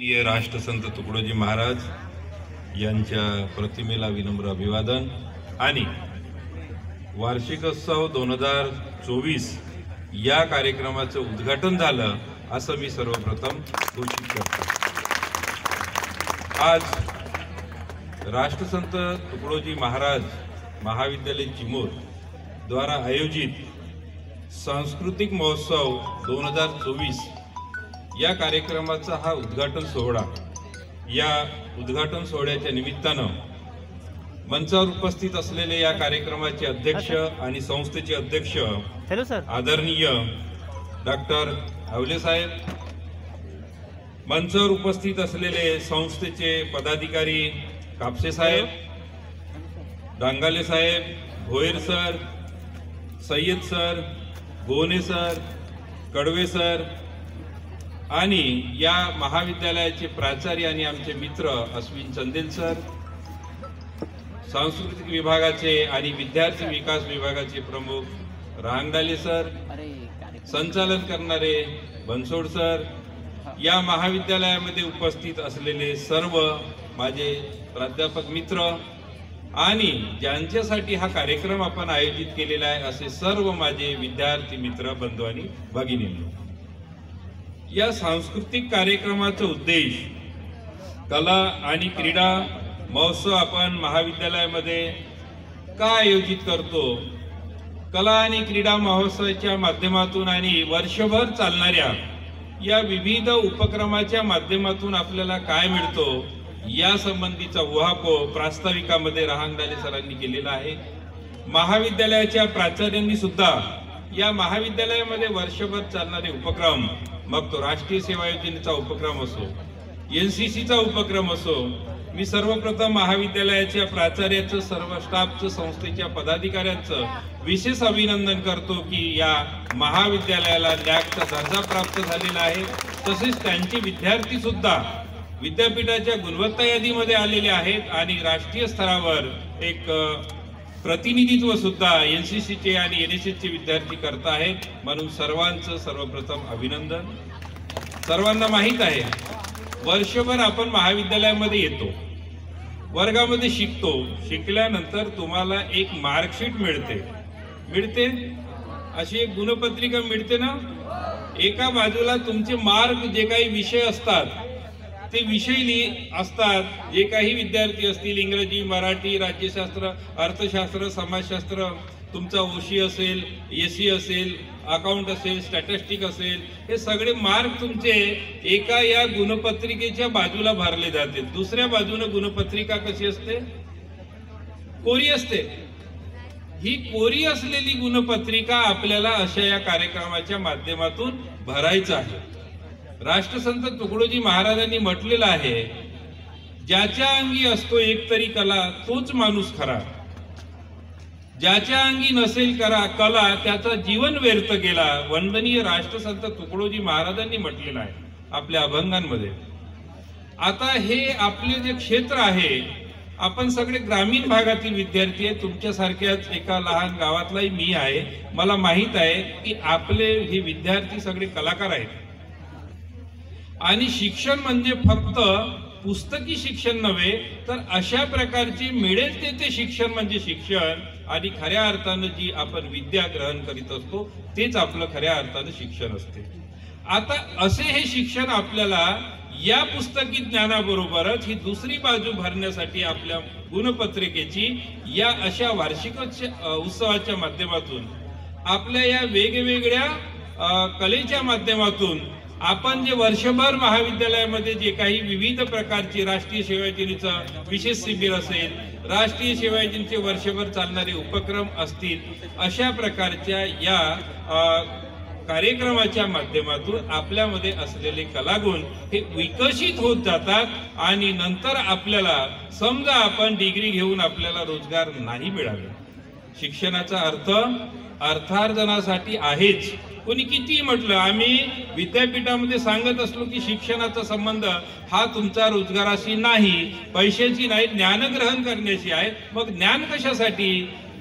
राष्ट्रसंत तुकडोजी महाराज यांच्या प्रतिमेला विनम्र अभिवादन आणि वार्षिकोत्सव 2024 या कार्यक्रमाचं उद्घाटन झालं असं मी सर्वप्रथम घोषित करतो। आज राष्ट्रसंत तुकडोजी महाराज महाविद्यालय चिमूर द्वारा आयोजित सांस्कृतिक महोत्सव 2024 या कार्यक्रमाचा हा उद्घाटन सोहळा, या उद्घाटन सोहळ्याच्या निमित्तानं मंचावर उपस्थित असलेले या कार्यक्रमाचे अध्यक्ष आणि संस्थेचे अध्यक्ष आदरणीय डॉक्टर आवले साहेब, मंचावर उपस्थित असलेले संस्थेचे पदाधिकारी कापसे साहेब, डांगाले साहेब, Bhoyar sir, Sayyad sir, Gone sir, Kadve sir आणि या महाविद्यालयाचे प्राचार्य आणि आमचे मित्र अश्विन चंदेल सर, सांस्कृतिक विभागाचे आणि विद्यार्थी विकास विभागाचे प्रमुख रांगडाले सर, संचालन करणारे बनसोड सर, या महाविद्यालयामध्ये उपस्थित असलेले सर्व माझे प्राध्यापक मित्र आणि ज्यांच्यासाठी हा कार्यक्रम आपण आयोजित केलेला आहे असे सर्व माझे विद्यार्थी मित्र, बंधू आणि भगिनींनो, या सांस्कृतिक कार्यक्रमाचा उद्देश कला आणि क्रीडा महोत्सव आपण महाविद्यालयामध्ये का आयोजित करतो। कला आणि क्रीडा महोत्सवाच्या माध्यमातून आणि वर्षभर चालणाऱ्या या विविध उपक्रमाच्या माध्यमातून आपल्याला काय मिळतो या संबंधीचा उहापोह प्रास्ताविकामध्ये रांगडाले सरांनी केलेला आहे। महाविद्यालयाच्या प्राचार्यांनी सुद्धा या महाविद्यालयामध्ये वर्षभर चालणारे उपक्रम, मग तो राष्ट्रीय सेवा योजनेचा उपक्रम असो, एनसीसीचा उपक्रम असो, मी सर्वप्रथम महाविद्यालयाच्या प्राचार्याचं, सर्व स्टाफचं, संस्थेच्या पदाधिकाऱ्यांचं विशेष अभिनंदन करतो की या महाविद्यालयाला नॅकचा दर्जा प्राप्त झालेला आहे। तसेच त्यांचे विद्यार्थी सुद्धा विद्यापीठाच्या गुणवत्ता यादीमध्ये आलेले आहेत आणि राष्ट्रीय स्तरावर एक प्रतिनिधित्व सुद्धा एनसीसीचे आणि एनएसएसचे विद्यार्थी करत आहेत, म्हणून सर्वांचं सर्वप्रथम अभिनंदन। सर्वांना माहित आहे वर्षभर आपण महाविद्यालयामध्ये येतो, वर्गामध्ये शिकतो, शिकल्यानंतर तुम्हाला एक मार्कशीट मिळते अशी एक गुणपत्रिका मिळते ना। एका बाजूला तुमचे मार्क, जे काही विषय असतात ते विषय असतात, जे काही विद्यार्थी असतील, इंग्रजी, मराठी, राज्यशास्त्र, अर्थशास्त्र, समाजशास्त्र, तुमचा ओशी असेल, एसी असेल, अकाउंट असेल, स्टॅटिस्टिक असेल, हे सगळे मार्क तुमचे एका या गुणपत्रिकेच्या बाजूला भरले जाते। दुसऱ्या बाजूने गुणपत्रिका कशी असते? कोरी असते। ही कोरी असलेली गुणपत्रिका आपल्याला अशा या कार्यक्रमाच्या माध्यमातून भरायचं आहे। राष्ट्रसंत तुकडोजी महाराजांनी म्हटलेलं आहे, ज्याच्या अंगी असतो एक तरी कला तोच माणूस खरा, ज्याच्या अंगी नसेल कला त्याचा जीवन व्यर्थ गेला, वंदनीय राष्ट्रसंत तुकडोजी महाराजांनी म्हटलेलं आहे आपल्या अभंगांमध्ये। आता हे आपले जे क्षेत्र आहे, आपण सगळे ग्रामीण भागातील विद्यार्थी आहे, तुमच्यासारख्याच एका लहान गावातलाही मी आहे, मला माहित आहे की आपले हे विद्यार्थी सगळे कलाकार आहेत आणि शिक्षण म्हणजे फक्त पुस्तकी शिक्षण नव्हे तर अशा प्रकारचे मिळेल ते शिक्षण म्हणजे शिक्षण, आणि खऱ्या अर्थानं जी आपण विद्या ग्रहण करीत असतो तेच आपलं खऱ्या अर्थानं शिक्षण असते। आता असे हे शिक्षण आपल्याला या पुस्तकी ज्ञानाबरोबरच ही दुसरी बाजू भरण्यासाठी आपल्या गुणपत्रिकेची या अशा वार्षिक उत्सवाच्या माध्यमातून, आपल्या या वेगवेगळ्या कलेच्या माध्यमातून आपण जे वर्षभर महाविद्यालयामध्ये जे काही विविध प्रकारची राष्ट्रीय सेवा योजनेचं विशेष शिबिर असेल, राष्ट्रीय सेवा योजनेचे वर्षभर चालणारे उपक्रम असतील, अशा प्रकारच्या या कार्यक्रमाच्या माध्यमातून आपल्यामध्ये असलेले कलागुण हे विकसित होत जातात आणि नंतर आपल्याला समजा आपण डिग्री घेऊन आपल्याला रोजगार नाही मिळाला, शिक्षणाचा अर्थ अर्थार्जनासाठी आहेच। कोणी किती म्हटलं, आम्ही विद्यापीठामध्ये सांगत असलो की शिक्षणाचा संबंध हा तुमचा रोजगाराशी नाही, पैशाची नाही, ज्ञानग्रहण करण्याची आहे। मग ज्ञान कशासाठी?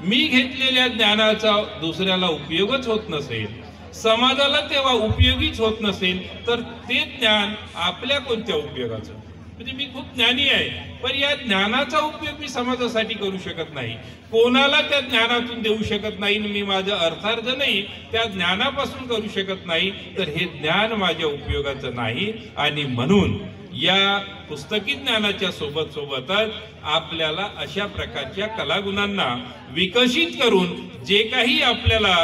मी घेतलेल्या ज्ञानाचा दुसऱ्याला उपयोगच होत नसेल समाजाला तेव्हा उपयोगीच होत नसेल तर ते ज्ञान आपल्या कोणत्या उपयोगाचं? म्हणजे मी खूप ज्ञानी आहे, पण या ज्ञानाचा उपयोग मी समाजासाठी करू शकत नाही, कोणाला त्या ज्ञानातून देऊ शकत नाही, मी माझं अर्थार्जनही त्या ज्ञानापासून करू शकत नाही, तर हे ज्ञान माझ्या उपयोगाचं नाही. आणि म्हणून या पुस्तकी ज्ञानाच्या सोबतच आपल्याला अशा प्रकारच्या कलागुणांना विकसित करून जे काही आपल्याला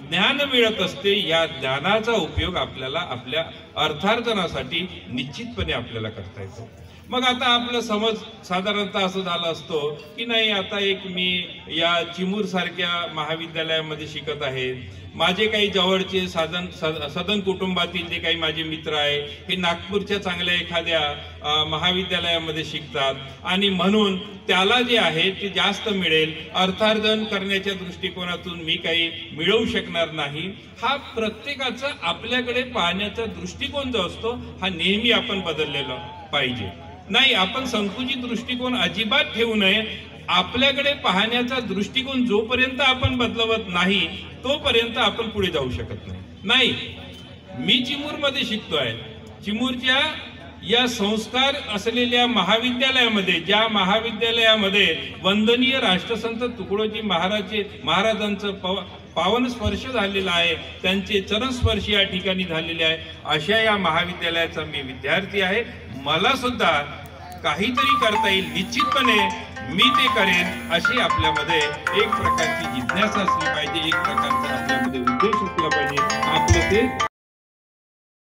ज्ञान मिळत असते, या ज्ञानाचा उपयोग आपल्याला आपल्या अर्थार्जनासाठी निश्चितपणे आपल्याला करता येतो. मग आता आपलं समज साधारणतः असं झालं असतो की नाही, आता एक मी या चिमूर सारख्या महाविद्यालयामध्ये शिकत आहे, माझे काही जवळचे सदन कुटुंबातील जे काही माझे मित्र आहे हे नागपूरच्या चांगल्या एखाद्या महाविद्यालयामध्ये शिकतात आणि म्हणून त्याला जे आहे ते जास्त मिळेल, अर्थार्जन करण्याच्या दृष्टिकोनातून मी काही मिळवू शकणार नाही. हा प्रत्येकाचा आपल्याकडे पाहण्याचा दृष्टिकोन जो असतो हा नेहमी आपण बदललेला पाहिजे. नाही, आपण संकुचित दृष्टिकोन अजिबात ठेवू नये. आपल्याकडे पाहण्याचा दृष्टिकोन जोपर्यंत आपण बदलवत नाही तोपर्यंत आपण पुढे जाऊ शकत नाही. मी चिमूरमध्ये शिकतोय, चिमूरच्या या संस्कार असलेल्या महाविद्यालयामध्ये, ज्या महाविद्यालयामध्ये वंदनीय राष्ट्रसंत तुकडोजी महाराजांचं पावन स्पर्श झालेला आहे, त्यांचे चरणस्पर्श या ठिकाणी झालेले आहे, अशा या महाविद्यालयाचा मी विद्यार्थी आहे. मला सुद्धा काहीतरी करता येईल, निश्चितपणे मी ते करेन, अशी आपल्यामध्ये एक प्रकारची जिज्ञासा असली पाहिजे, एक प्रकारचा आपल्यामध्ये उद्देश असला पाहिजे. आपलं ते